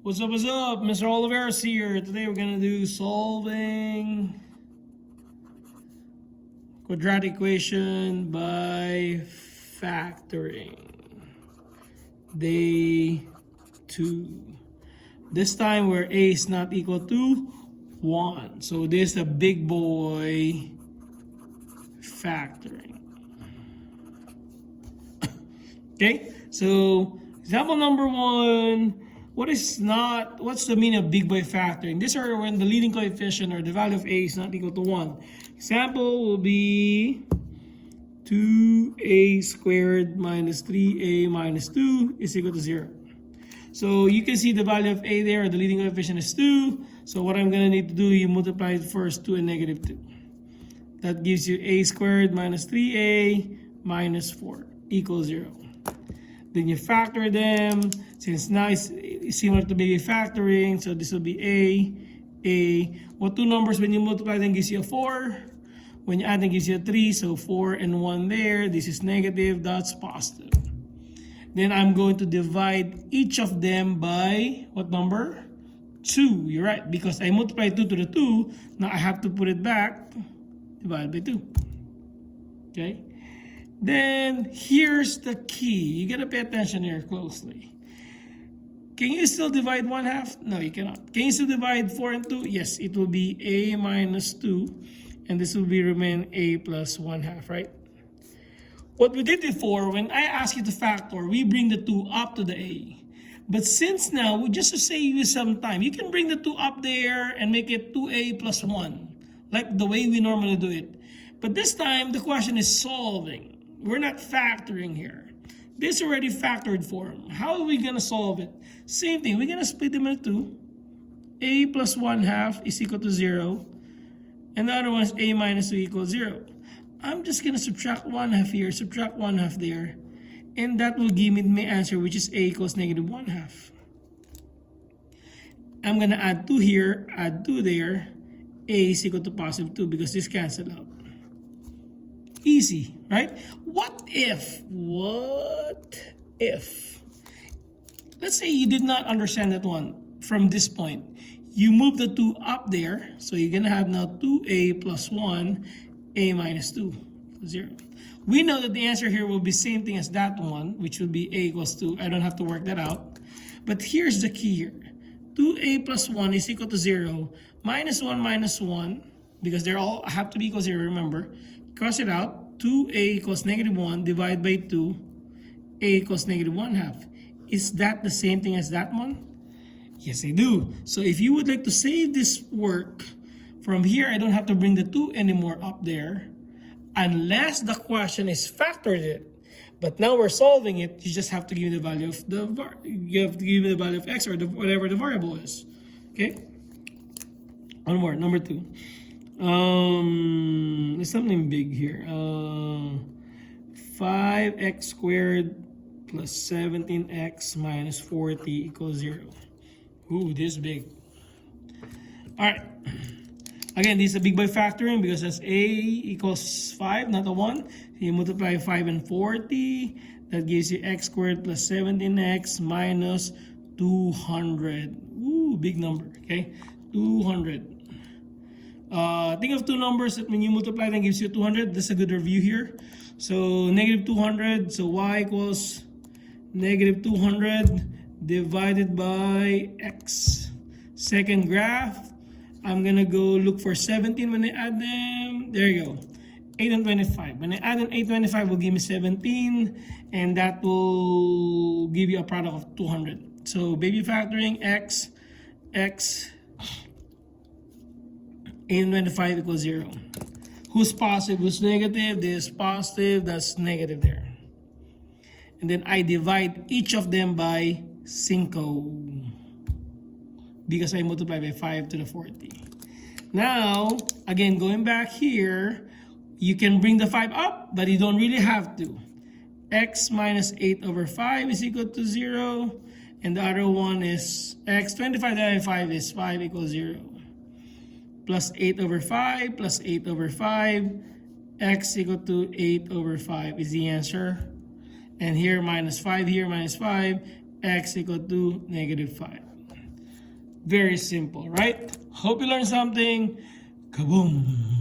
What's up, what's up? Mr. Oliveros here. Today we're gonna do solving quadratic equation by factoring. Day 2. This time where a is not equal to 1. So this is a big boy factoring. Okay, so example number 1. What's the meaning of big boy factoring? These are when the leading coefficient or the value of a is not equal to 1. Example will be 2a squared minus 3a minus 2 is equal to 0. So you can see the value of a there, the leading coefficient is 2. So what I'm going to need to do, you multiply it first 2 and negative 2. That gives you a squared minus 3a minus 4 equals 0. Then you factor them. Since now it's similar to big factoring, so this will be a. What two numbers when you multiply them gives you a 4. When you add them gives you a 3, so 4 and 1 there. This is negative, that's positive. Then I'm going to divide each of them by what number? 2. You're right, because I multiplied 2 to the 2. Now I have to put it back, divided by 2. Okay? Then here's the key. You gotta pay attention here closely. Can you still divide 1/2? No, you cannot. Can you still divide 4 and 2? Yes, it will be a minus 2. And this will be remain a plus 1/2, right? What we did before, when I asked you to factor, we bring the 2 up to the a. But since now, just to save you some time, you can bring the 2 up there and make it 2a plus 1. Like the way we normally do it. But this time, the question is solving. We're not factoring here. This is already factored form. How are we going to solve it? Same thing. We're going to split them into 2. A plus 1/2 is equal to 0. And the other one is a minus 2 equals 0. I'm just going to subtract 1/2 here, subtract 1/2 there. And that will give me my answer, which is a equals negative 1/2. I'm going to add 2 here, add 2 there. A is equal to positive 2 because this cancels out. Easy, right? What if, let's say you did not understand that one from this point. You move the 2 up there, so you're going to have now 2a plus 1, a minus 2, 0. We know that the answer here will be same thing as that one, which will be a equals 2. I don't have to work that out. But here's the key here. 2a plus 1 is equal to 0, minus 1, because they all have to be equal to 0, remember. Cross it out, 2a equals negative 1 divided by 2, a equals negative 1/2. Is that the same thing as that one? Yes, I do. So if you would like to save this work, from here I don't have to bring the 2 anymore up there, unless the question is factored it. But now we're solving it, you just have to give me the value of the value of x or whatever the variable is. Okay? One more, number 2. There's something big here. 5x squared plus 17x minus 40 equals 0. Ooh, this big. Alright. Again, this is a big boy factoring because that's a equals 5, not a 1. You multiply 5 and 40. That gives you x squared plus 17x minus 200. Ooh, big number. Okay? 200. Think of two numbers that when you multiply them gives you 200. This is a good review here. So negative 200. So y equals negative 200 divided by x. Second graph. I'm gonna go look for 17 when I add them. There you go. 8 and 25. When I add an 8 and 25 will give me 17, and that will give you a product of 200. So baby factoring x 8 and 25 equals 0. Who's positive? Who's negative? This is positive, that's negative there. And then I divide each of them by 5. Because I multiply by 5 to the 40. Now, again, going back here, you can bring the 5 up, but you don't really have to. X minus 8 over 5 is equal to 0. And the other one is x 25 divided by 5 is 5 equals 0. Plus 8 over 5 plus 8 over 5. X equal to 8 over 5 is the answer. And here minus 5, here minus 5. X equal to negative 5. Very simple, right? Hope you learned something. Kaboom!